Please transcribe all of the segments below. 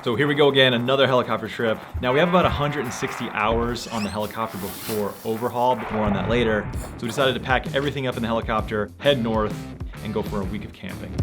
So here we go again, another helicopter trip. Now we have about 160 hours on the helicopter before overhaul, but more on that later. So we decided to pack everything up in the helicopter, head north, and go for a week of camping.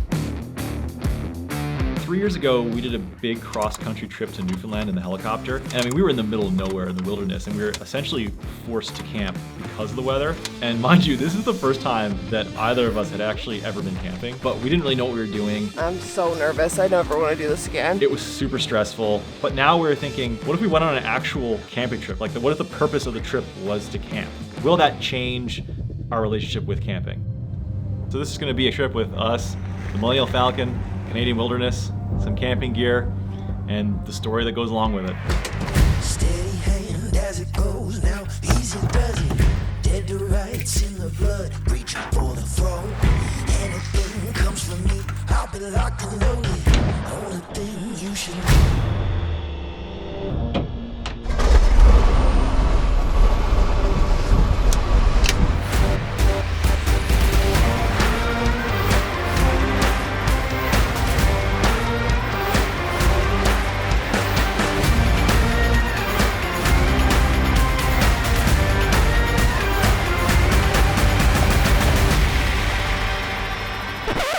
3 years ago, we did a big cross-country trip to Newfoundland in the helicopter. And I mean, we were in the middle of nowhere in the wilderness, and we were essentially forced to camp because of the weather. And mind you, this is the first time that either of us had actually ever been camping, but we didn't really know what we were doing. I'm so nervous. I never want to do this again. It was super stressful, but now we're thinking, what if we went on an actual camping trip? Like, what if the purpose of the trip was to camp? Will that change our relationship with camping? So this is gonna be a trip with us, the Millennial Falcon, Canadian Wilderness, some camping gear, and the story that goes along with it. Steady hand as it goes now, easy does it. Dead to rights in the blood, reaching for the throne. Anything comes from me, I'll be locked and loaded. Only thing you should know.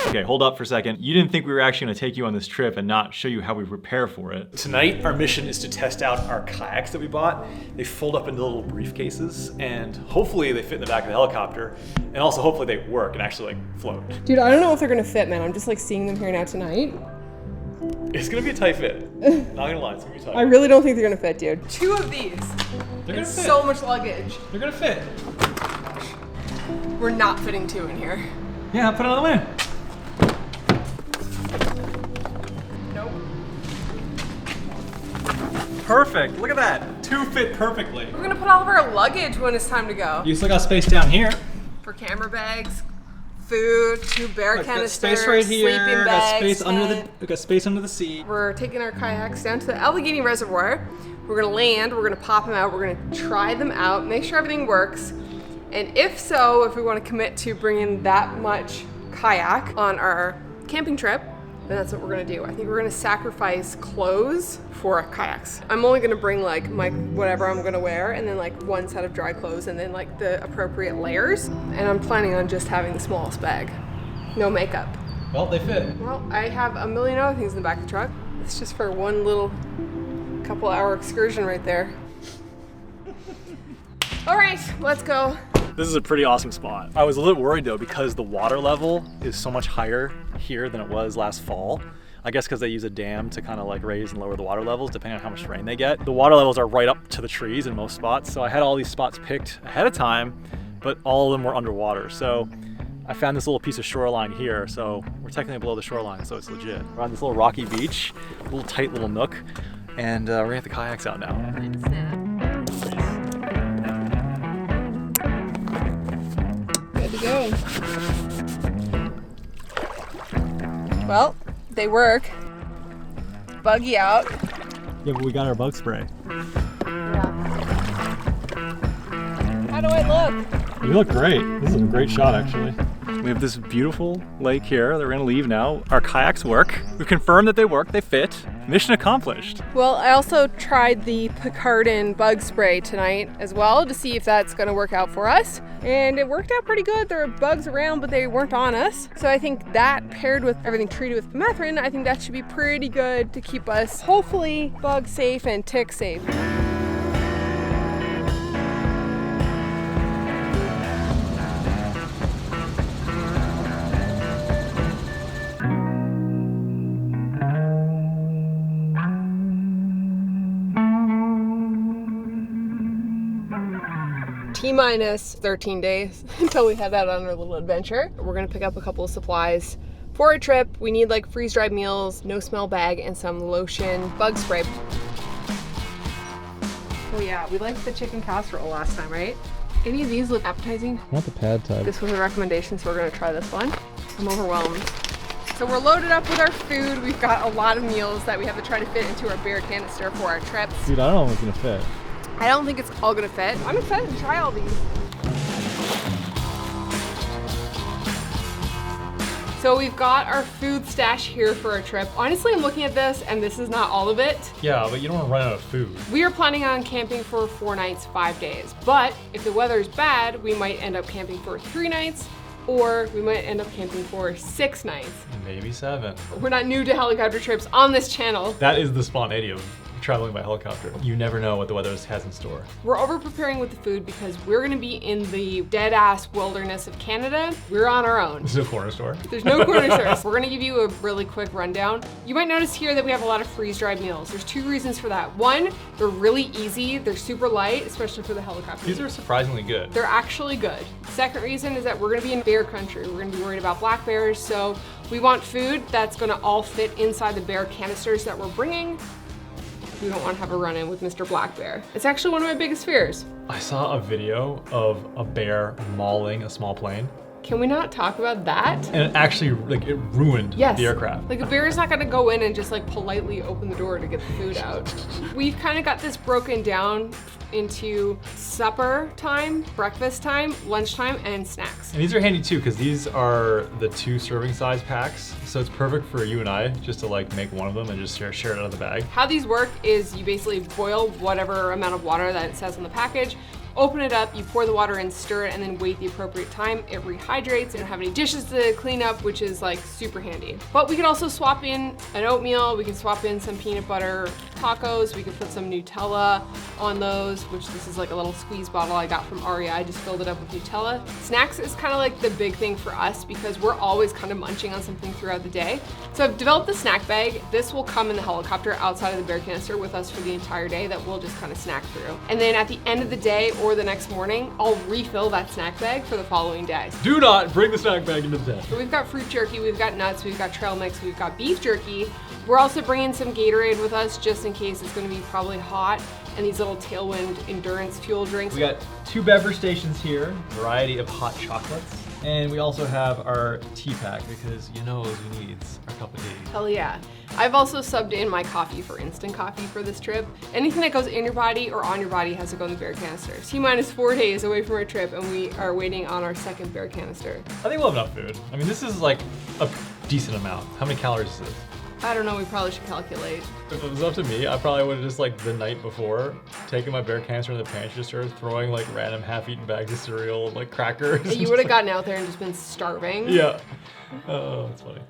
Okay, hold up for a second. You didn't think we were actually gonna take you on this trip and not show you how we prepare for it. Tonight, our mission is to test out our kayaks that we bought. They fold up into little briefcases, and hopefully they fit in the back of the helicopter, and also hopefully they work and actually like float. Dude, I don't know if they're gonna fit, man. I'm just like seeing them here now tonight. It's gonna be a tight fit. Not gonna lie, it's gonna be tight. I really don't think they're gonna fit, dude. 2 of these. They're gonna fit. So much luggage. They're gonna fit. We're not fitting 2 in here. Yeah, put it on the way. Perfect, look at that. 2 fit perfectly. We're gonna put all of our luggage when it's time to go. You still got space down here. For camera bags, food, 2 bear Got canisters, space right here. sleeping Got bags. space we got space under the seat. We're taking our kayaks down to the Allegheny Reservoir. We're gonna land, we're gonna pop them out, we're gonna try them out, make sure everything works. And if so, if we wanna commit to bringing that much kayak on our camping trip, then that's what we're gonna do. I think we're gonna sacrifice clothes for kayaks. I'm only gonna bring like my whatever I'm gonna wear and then like 1 set of dry clothes and then like the appropriate layers. And I'm planning on just having the smallest bag. No makeup. Well, they fit. Well, I have a million other things in the back of the truck. It's just for one little couple-hour excursion right there. All right, let's go. This is a pretty awesome spot. I was a little worried though because the water level is so much higher here than it was last fall. I guess because they use a dam to kind of like raise and lower the water levels depending on how much rain they get. The water levels are right up to the trees in most spots. So I had all these spots picked ahead of time, but all of them were underwater. So I found this little piece of shoreline here. So we're technically below the shoreline, so it's legit. We're on this little rocky beach, little tight little nook, and we're gonna have the kayaks out now. Good to go. Well, they work. Buggy out. Yeah, but we got our bug spray. Yeah. How do I look? You look great. This is a great shot, actually. We have this beautiful lake here that we're gonna leave now. Our kayaks work. We've confirmed that they work, they fit. Mission accomplished. Well, I also tried the Picardin bug spray tonight as well to see if that's gonna work out for us. And it worked out pretty good. There were bugs around, but they weren't on us. So I think that paired with everything treated with permethrin, I think that should be pretty good to keep us hopefully bug safe and tick safe. T-minus 13 days until we head out on our little adventure. We're gonna pick up a couple of supplies for a trip. We need like freeze-dried meals, no smell bag, and some lotion, bug spray. Oh yeah, we liked the chicken casserole last time, right? Any of these look appetizing? I want the pad type. This was a recommendation, so we're gonna try this one. I'm overwhelmed. So we're loaded up with our food. We've got a lot of meals that we have to try to fit into our beer canister for our trips. Dude, I don't know if it's gonna fit. I don't think it's all gonna fit. I'm excited to try all these. So we've got our food stash here for our trip. Honestly, I'm looking at this and this is not all of it. Yeah, but you don't want to run out of food. We are planning on camping for 4 nights, 5 days. But if the weather is bad, we might end up camping for 3 nights, or we might end up camping for 6 nights. Maybe 7. We're not new to helicopter trips on this channel. That is the spontaneity of traveling by helicopter. You never know what the weather has in store. We're over preparing with the food because we're gonna be in the dead ass wilderness of Canada. We're on our own. There's no corner store. There's no corner stores. We're gonna give you a really quick rundown. You might notice here that we have a lot of freeze-dried meals. There's 2 reasons for that. One, they're really easy. They're super light, especially for the helicopter. These are surprisingly good. They're actually good. Second reason is that we're gonna be in bear country. We're gonna be worried about black bears, so we want food that's gonna all fit inside the bear canisters that we're bringing. We don't want to have a run-in with Mr. Black Bear. It's actually one of my biggest fears. I saw a video of a bear mauling a small plane. Can we not talk about that? And it actually, like, it ruined the aircraft. Like, a bear is not gonna go in and just like politely open the door to get the food out. We've kind of got this broken down into supper time, breakfast time, lunchtime, and snacks. And these are handy too, because these are the 2 serving size packs. So it's perfect for you and I just to like make one of them and just share it out of the bag. How these work is you basically boil whatever amount of water that it says on the package, open it up, you pour the water in, stir it, and then wait the appropriate time. It rehydrates. You don't have any dishes to clean up, which is like super handy. But we can also swap in an oatmeal. We can swap in some peanut butter tacos. We can put some Nutella on those, which this is like a little squeeze bottle I got from REI. I just filled it up with Nutella. Snacks is kind of like the big thing for us because we're always kind of munching on something throughout the day. So I've developed the snack bag. This will come in the helicopter outside of the bear canister with us for the entire day that we'll just kind of snack through. And then at the end of the day or the next morning, I'll refill that snack bag for the following day. Do not bring the snack bag into the tent. So we've got fruit jerky, we've got nuts, we've got trail mix, we've got beef jerky. We're also bringing some Gatorade with us just in case it's gonna be probably hot, and these little Tailwind endurance fuel drinks. We got 2 beverage stations here, variety of hot chocolates. And we also have our tea pack because you know who needs our cup of tea. Hell yeah. I've also subbed in my coffee for instant coffee for this trip. Anything that goes in your body or on your body has to go in the bear canister. T-minus 4 days away from our trip and we are waiting on our 2nd bear canister. I think we'll have enough food. I mean, this is like a decent amount. How many calories is this? I don't know, we probably should calculate. If it was up to me, I probably would have just like the night before taken my bear canister in the pantry, just started throwing like random half-eaten bags of cereal, like crackers. Yeah, you would have gotten out there and just been starving. Yeah. Oh, that's funny.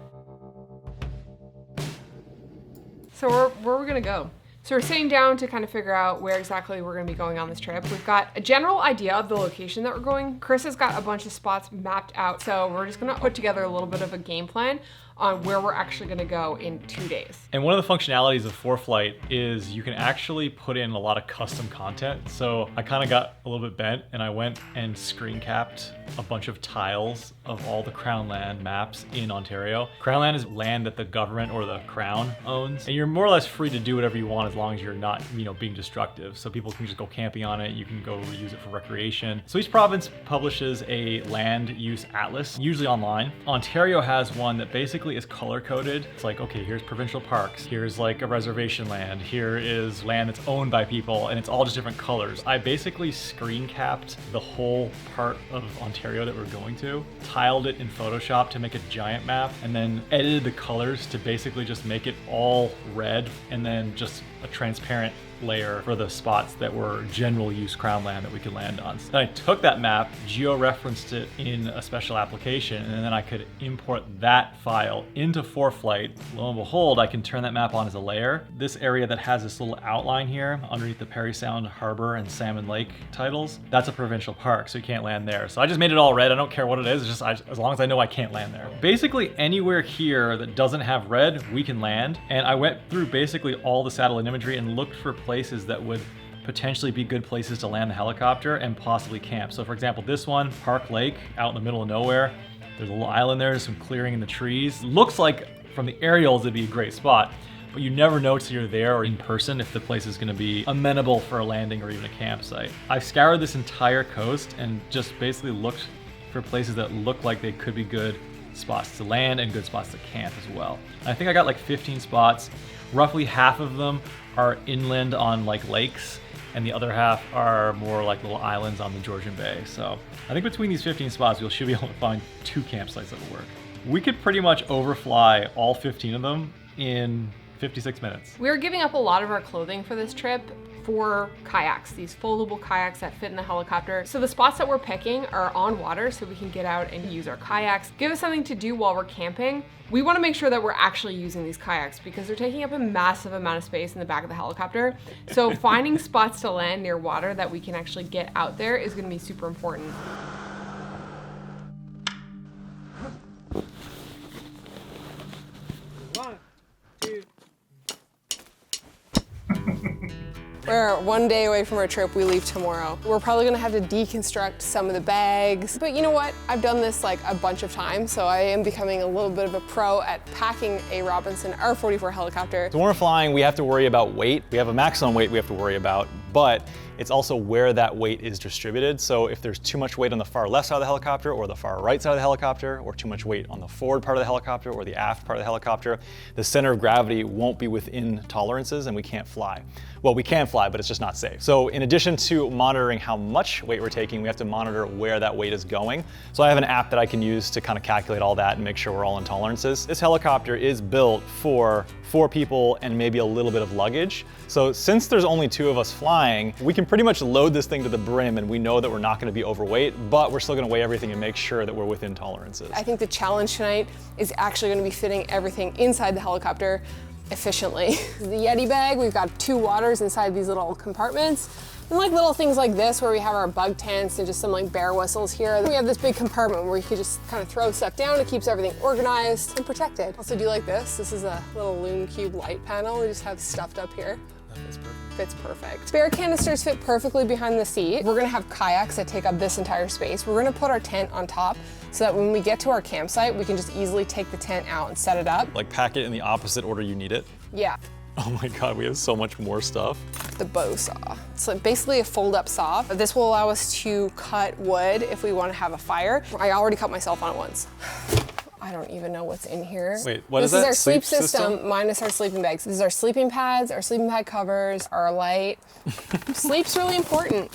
So where are we gonna go? So we're sitting down to kind of figure out where exactly we're gonna be going on this trip. We've got a general idea of the location that we're going. Chris has got a bunch of spots mapped out, so we're just gonna put together a little bit of a game plan on where we're actually gonna go in 2 days. And one of the functionalities of ForeFlight is you can actually put in a lot of custom content. So I kind of got a little bit bent and I went and screen capped a bunch of tiles of all the Crown land maps in Ontario. Crown land is land that the government or the Crown owns. And you're more or less free to do whatever you want as long as you're not, being destructive. So people can just go camping on it. You can go use it for recreation. So each province publishes a land use atlas, usually online. Ontario has one that basically is color coded. It's like, okay, here's provincial parks, here's like a reservation land, here is land that's owned by people, and it's all just different colors. I basically screen capped the whole part of Ontario that we're going to, tiled it in Photoshop to make a giant map, and then edited the colors to basically just make it all red, and then just a transparent layer for the spots that were general use Crown land that we could land on. So then I took that map, geo-referenced it in a special application, and then I could import that file into ForeFlight. Lo and behold, I can turn that map on as a layer. This area that has this little outline here underneath the Parry Sound Harbor and Salmon Lake titles, that's a provincial park, so you can't land there. So I just made it all red. I don't care what it is, it's just as long as I know I can't land there. Basically anywhere here that doesn't have red, we can land. And I went through basically all the satellite imagery and looked for places that would potentially be good places to land the helicopter and possibly camp. So for example, this one, Park Lake, out in the middle of nowhere. There's a little island there, some clearing in the trees. Looks like from the aerials it'd be a great spot, but you never know till you're there or in person if the place is gonna be amenable for a landing or even a campsite. I've scoured this entire coast and just basically looked for places that look like they could be good spots to land and good spots to camp as well. I think I got like 15 spots. Roughly half of them are inland on like lakes, and the other half are more like little islands on the Georgian Bay. So I think between these 15 spots, we should be able to find 2 campsites that will work. we could pretty much overfly all 15 of them in 56 minutes. We're giving up a lot of our clothing for this trip for kayaks, these foldable kayaks that fit in the helicopter. So the spots that we're picking are on water so we can get out and use our kayaks, give us something to do while we're camping. We want to make sure that we're actually using these kayaks because they're taking up a massive amount of space in the back of the helicopter. So finding spots to land near water that we can actually get out there is going to be super important. We're 1 day away from our trip. We leave tomorrow. We're probably gonna have to deconstruct some of the bags. But you know what? I've done this like a bunch of times, so I am becoming a little bit of a pro at packing a Robinson R44 helicopter. So when we're flying, we have to worry about weight. We have a maximum weight we have to worry about, but it's also where that weight is distributed. So if there's too much weight on the far left side of the helicopter or the far right side of the helicopter, or too much weight on the forward part of the helicopter or the aft part of the helicopter, the center of gravity won't be within tolerances and we can't fly. Well, we can fly, but it's just not safe. So in addition to monitoring how much weight we're taking, we have to monitor where that weight is going. So I have an app that I can use to kind of calculate all that and make sure we're all in tolerances. This helicopter is built for 4 people and maybe a little bit of luggage. So since there's only 2 of us flying, we can pretty much load this thing to the brim and we know that we're not gonna be overweight, but we're still gonna weigh everything and make sure that we're within tolerances. I think the challenge tonight is actually gonna be fitting everything inside the helicopter efficiently. The Yeti bag, we've got 2 waters inside these little compartments. And like little things like this where we have our bug tents and just some like bear whistles here. We have this big compartment where you can just kind of throw stuff down. It keeps everything organized and protected. Also do like this. This is a little Loom Cube light panel. We just have stuffed up here. That fits perfect. Fits perfect. Spare canisters fit perfectly behind the seat. We're gonna have kayaks that take up this entire space. We're gonna put our tent on top so that when we get to our campsite, we can just easily take the tent out and set it up. Like pack it in the opposite order you need it. Yeah. Oh my God, we have so much more stuff. The bow saw. It's like basically a fold-up saw. This will allow us to cut wood if we want to have a fire. I already cut myself on it once. I don't even know what's in here. Wait, what is that? that? This is our sleep system minus our sleeping bags. This is our sleeping pads, our sleeping pad covers, our light. Sleep's really important.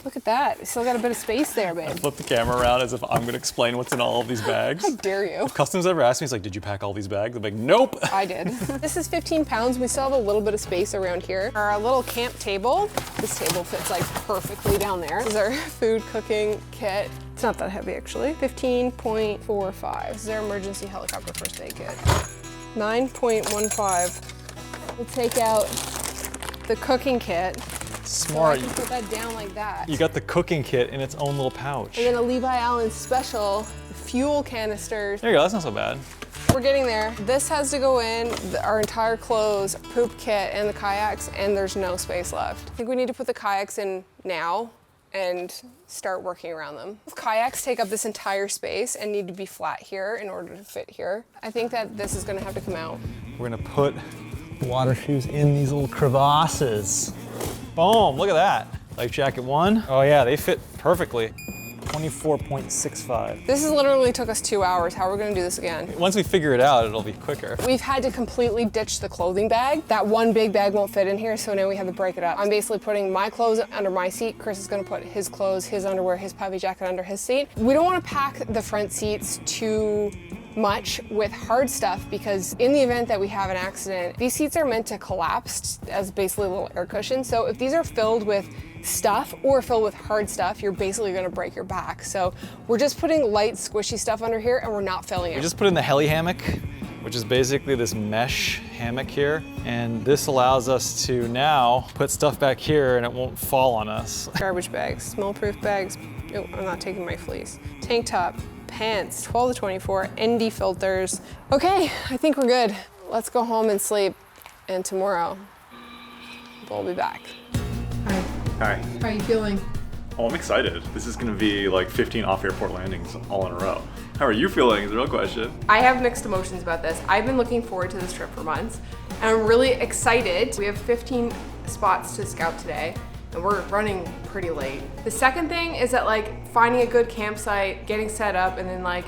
Look at that. We still got a bit of space there, babe. Flip the camera around as if I'm gonna explain what's in all of these bags. How dare you? If Customs ever asked me, it's like, did you pack all these bags? I'm like, nope. I did. This is 15 pounds. We still have a little bit of space around here. Our little camp table. This table fits like perfectly down there. This is our food cooking kit. It's not that heavy actually. 15.45. This is our emergency helicopter first aid kit. 9.15. We'll take out the cooking kit. Smart. So I can put that down like that. You got the cooking kit in its own little pouch. And then a Levi Allen special fuel canisters. There you go, that's not so bad. We're getting there. This has to go in, our entire clothes, poop kit, and the kayaks, and there's no space left. I think we need to put the kayaks in now and start working around them. Kayaks take up this entire space and need to be flat here in order to fit here. I think that this is gonna have to come out. We're gonna put water shoes in these little crevasses. Boom, look at that. Life jacket 1. Oh yeah, they fit perfectly. 24.65. This has literally took us 2 hours. How are we gonna do this again? Once we figure it out, it'll be quicker. We've had to completely ditch the clothing bag. That one big bag won't fit in here, so now we have to break it up. I'm basically putting my clothes under my seat. Chris is gonna put his clothes, his underwear, his puffy jacket under his seat. We don't wanna pack the front seats too much with hard stuff because in the event that we have an accident, these seats are meant to collapse as basically a little air cushion. So if these are filled with stuff or filled with hard stuff, you're basically gonna break your back. So we're just putting light, squishy stuff under here and we're not filling it. We just put in the heli hammock, which is basically this mesh hammock here. And this allows us to now put stuff back here and it won't fall on us. Garbage bags, smell-proof bags. Oh, I'm not taking my fleece. Tank top, pants, 12 to 24, ND filters. Okay, I think we're good. Let's go home and sleep. And tomorrow, we'll be back. Hi. Hi. How are you feeling? Oh, I'm excited. This is gonna be like 15 off-airport landings all in a row. How are you feeling is the real question. I have mixed emotions about this. I've been looking forward to this trip for months, and I'm really excited. We have 15 spots to scout today, and we're running pretty late. The second thing is that like finding a good campsite, getting set up, and then like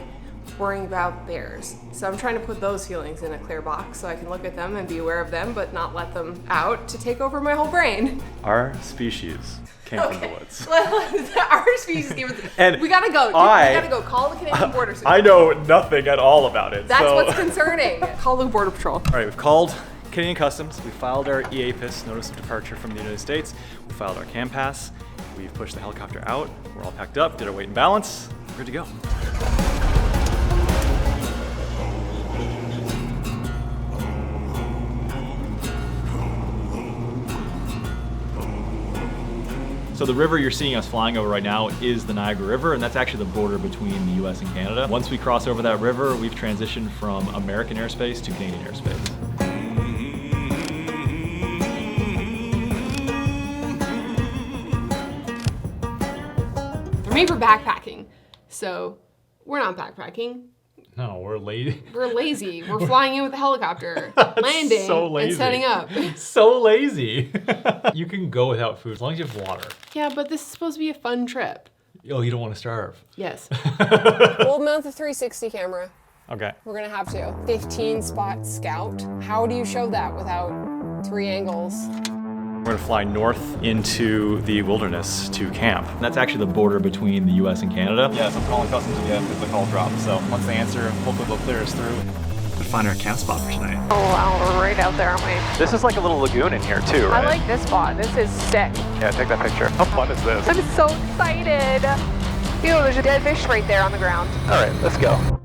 worrying about bears. So I'm trying to put those feelings in a clear box so I can look at them and be aware of them, but not let them out to take over my whole brain. Our species came from the woods. Our species came from And we gotta go. We gotta go. Call the Canadian Border Patrol. I know nothing at all about it. That's what's concerning. Call the Border Patrol. All right, we've called Canadian Customs. We filed our EAPIS, Notice of Departure from the United States. We filed our CAM pass. We've pushed the helicopter out. We're all packed up, did our weight and balance. We're good to go. So the river you're seeing us flying over right now is the Niagara River, and that's actually the border between the US and Canada. Once we cross over that river, we've transitioned from American airspace to Canadian airspace. They're made for backpacking, so we're not backpacking. No, we're lazy. We're lazy. We're flying in with a helicopter, landing, so lazy. and setting up. So lazy. You can go without food as long as you have water. Yeah, but this is supposed to be a fun trip. Oh, you don't want to starve. Yes. We'll mount the 360 camera. Okay. We're gonna have to. 15 spot scout. How do you show that without 3 angles? We're gonna fly north into the wilderness to camp. That's actually the border between the US and Canada. Yes, I'm calling Customs again because the call dropped. So once they answer, hopefully they'll clear us through. We'll find our camp spot for tonight. Oh wow, we're right out there, aren't we? This is like a little lagoon in here too, right? I like this spot. This is sick. Yeah, take that picture. How fun is this? I'm so excited. Ew, there's a dead fish right there on the ground. All right, let's go.